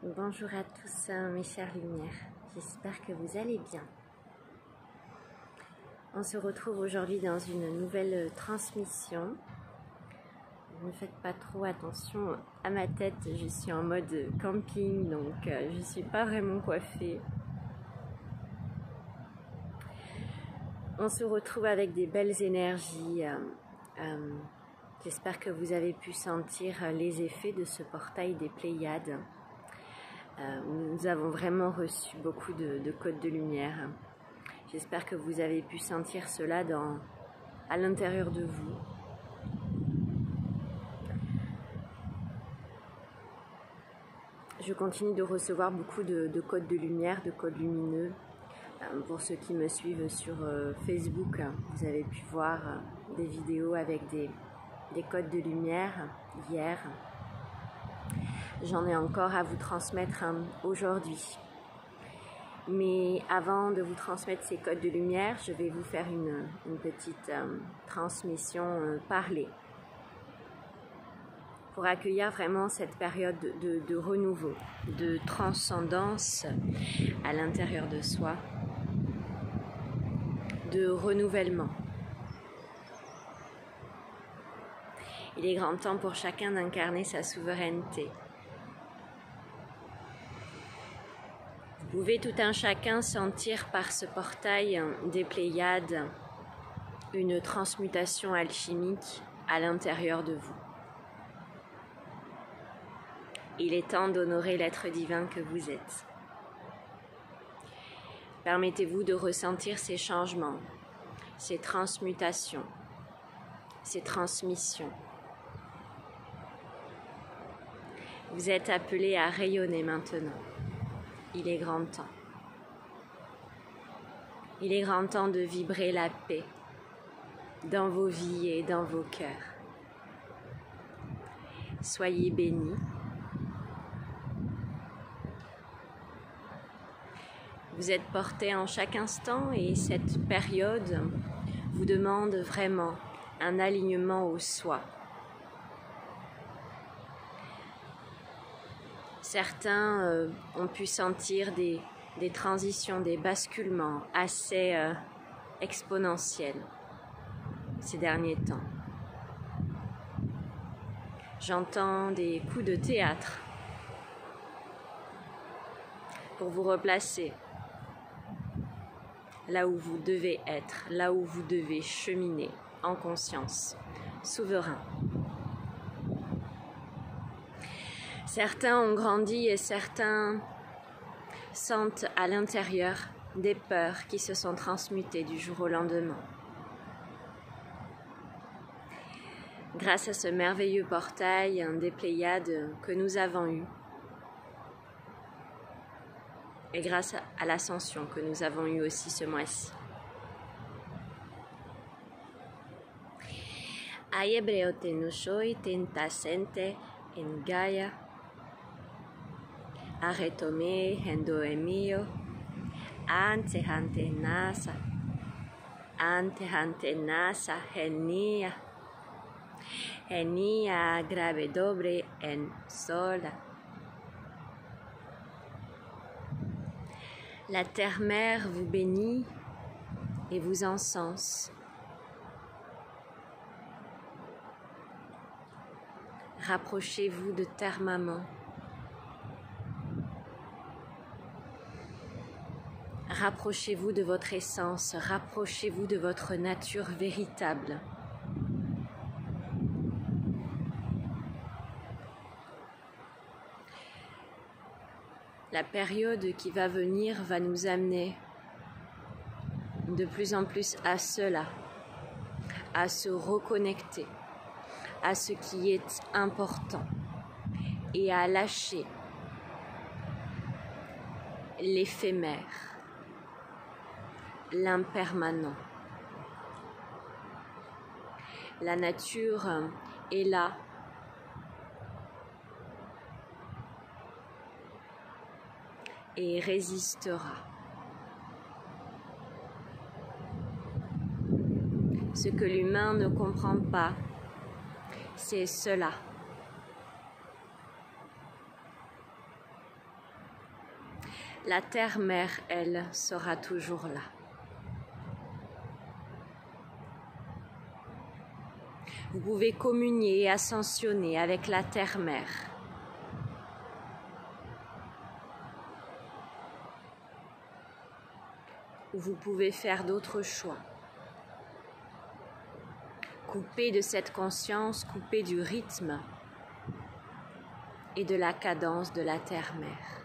Bonjour à tous mes chères lumières, j'espère que vous allez bien. On se retrouve aujourd'hui dans une nouvelle transmission. Ne faites pas trop attention à ma tête, je suis en mode camping donc je ne suis pas vraiment coiffée. On se retrouve avec des belles énergies. J'espère que vous avez pu sentir les effets de ce portail des Pléiades. Nous avons vraiment reçu beaucoup de codes de lumière. J'espère que vous avez pu sentir cela à l'intérieur de vous. Je continue de recevoir beaucoup de codes de lumière, de codes lumineux. Pour ceux qui me suivent sur Facebook, vous avez pu voir des vidéos avec des codes de lumière hier. J'en ai encore à vous transmettre aujourd'hui. Mais avant de vous transmettre ces codes de lumière, je vais vous faire une petite transmission parlée. Pour accueillir vraiment cette période de renouveau, de transcendance à l'intérieur de soi, de renouvellement. Il est grand temps pour chacun d'incarner sa souveraineté. Vous pouvez tout un chacun sentir par ce portail des Pléiades une transmutation alchimique à l'intérieur de vous. Il est temps d'honorer l'être divin que vous êtes. Permettez-vous de ressentir ces changements, ces transmutations, ces transmissions. Vous êtes appelés à rayonner maintenant. Il est grand temps. Il est grand temps de vibrer la paix dans vos vies et dans vos cœurs. Soyez bénis. Vous êtes portés en chaque instant et cette période vous demande vraiment un alignement au soi. Certains ont pu sentir des transitions, des basculements assez exponentiels ces derniers temps. J'entends des coups de théâtre pour vous replacer là où vous devez être, là où vous devez cheminer en conscience, souverain. Certains ont grandi et certains sentent à l'intérieur des peurs qui se sont transmutées du jour au lendemain. Grâce à ce merveilleux portail des Pléiades que nous avons eu, et grâce à l'ascension que nous avons eue aussi ce mois-ci. Ayebreo tenushoi tentasente en Gaia, arretome hendoemio, antehante nasa henia, henia grave dobre en sola. La terre-mère vous bénit et vous encense. Rapprochez-vous de Terre-Maman. Rapprochez-vous de votre essence, rapprochez-vous de votre nature véritable. La période qui va venir va nous amener de plus en plus à cela, à se reconnecter à ce qui est important et à lâcher l'éphémère, l'impermanent. La nature est là et résistera. Ce que l'humain ne comprend pas, c'est cela. La terre-mère, elle, sera toujours là. Vous pouvez communier et ascensionner avec la terre-mère. Ou vous pouvez faire d'autres choix. Couper de cette conscience, couper du rythme et de la cadence de la terre-mère.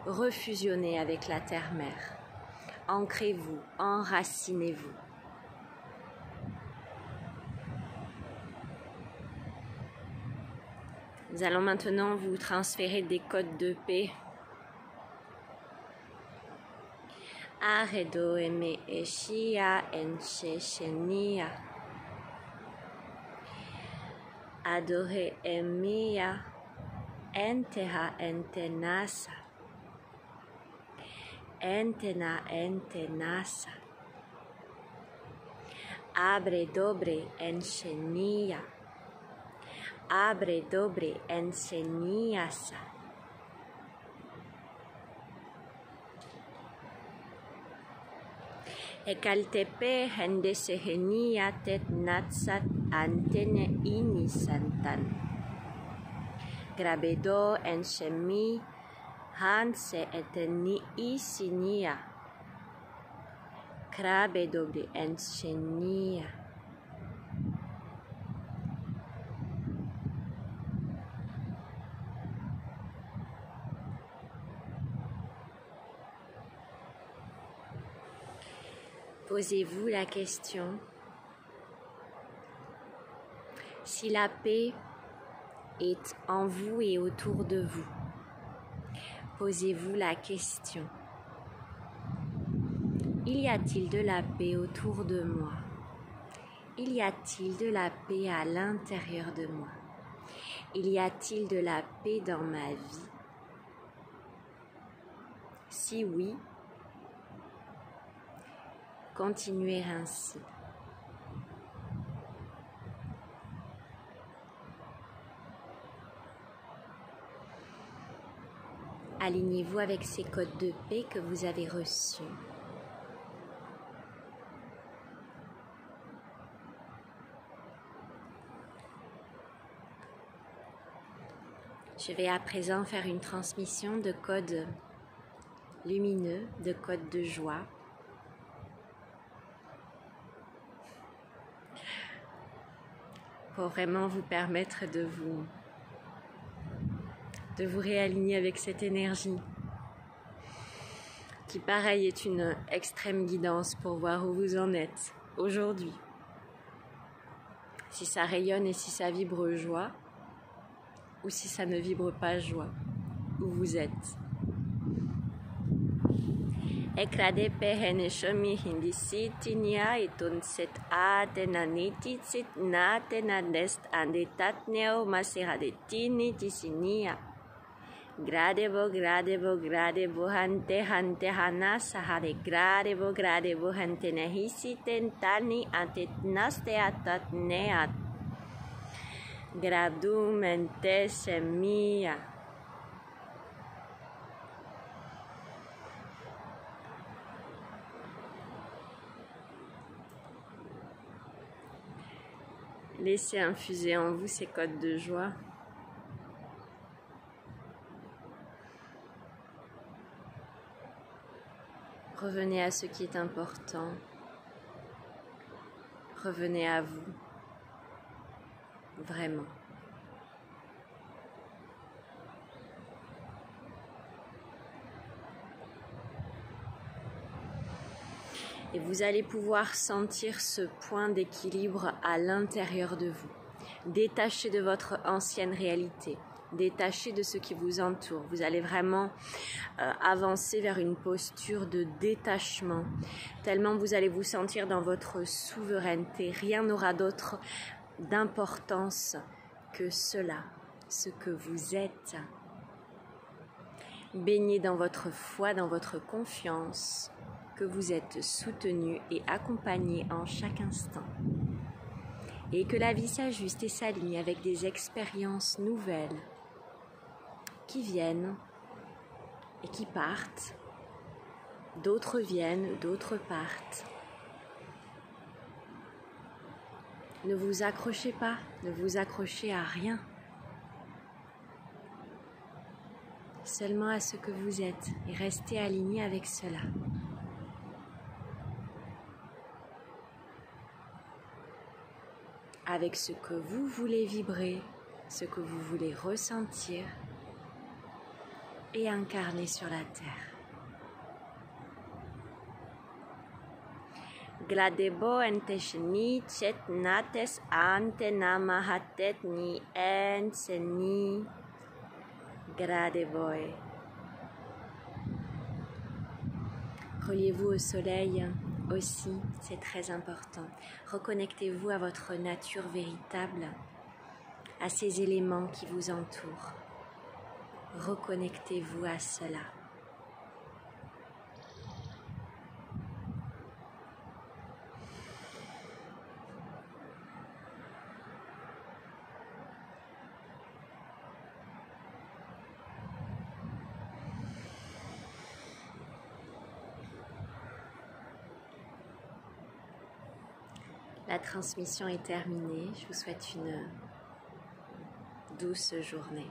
Refusionnez avec la terre-mère. Ancrez-vous, enracinez-vous. Nous allons maintenant vous transférer des codes de paix. Aredo eme eshia enche shenia. Adore emia enteha entenasa. Entena entenasa. Abre dobre enchenia. Abre dobre encheniasa. Ekaltepe hendesehenia tet natsat antene inisantan. Grabedo enchemi hanse eteni isinia. Grabedo enchenia. Posez-vous la question, si la paix est en vous et autour de vous. Posez-vous la question, y a-t-il de la paix autour de moi? Y a-t-il de la paix à l'intérieur de moi? Y a-t-il de la paix dans ma vie? Si oui, continuez ainsi. Alignez-vous avec ces codes de paix que vous avez reçus. Je vais à présent faire une transmission de codes lumineux, de codes de joie. Pour vraiment vous permettre de vous réaligner avec cette énergie qui, pareil, est une extrême guidance pour voir où vous en êtes aujourd'hui. Si ça rayonne et si ça vibre joie, ou si ça ne vibre pas joie, où vous êtes. Ekrade pehene shomi hindisitinia itun set atena nititsit natena dest andetatneo maseradetini tisinia. Gradebo hante hana sahare gradebo hante nehisi tentani antetnaste atatneat. Gradu mente semia. Laissez infuser en vous ces codes de joie. Revenez à ce qui est important. Revenez à vous. Vraiment. Et vous allez pouvoir sentir ce point d'équilibre à l'intérieur de vous. Détaché de votre ancienne réalité, détaché de ce qui vous entoure. Vous allez vraiment avancer vers une posture de détachement, tellement vous allez vous sentir dans votre souveraineté. Rien n'aura d'autre d'importance que cela, ce que vous êtes. Baignez dans votre foi, dans votre confiance, que vous êtes soutenu et accompagné en chaque instant. Et que la vie s'ajuste et s'aligne avec des expériences nouvelles qui viennent et qui partent. D'autres viennent, d'autres partent. Ne vous accrochez pas, ne vous accrochez à rien. Seulement à ce que vous êtes et restez aligné avec cela. Avec ce que vous voulez vibrer, ce que vous voulez ressentir et incarner sur la terre. Gladebo enteshni chet nates ante namahatet ni enseni gradeboy. Reliez-vous au soleil aussi, c'est très important. Reconnectez-vous à votre nature véritable, à ces éléments qui vous entourent. Reconnectez-vous à cela. La transmission est terminée. Je vous souhaite une douce journée.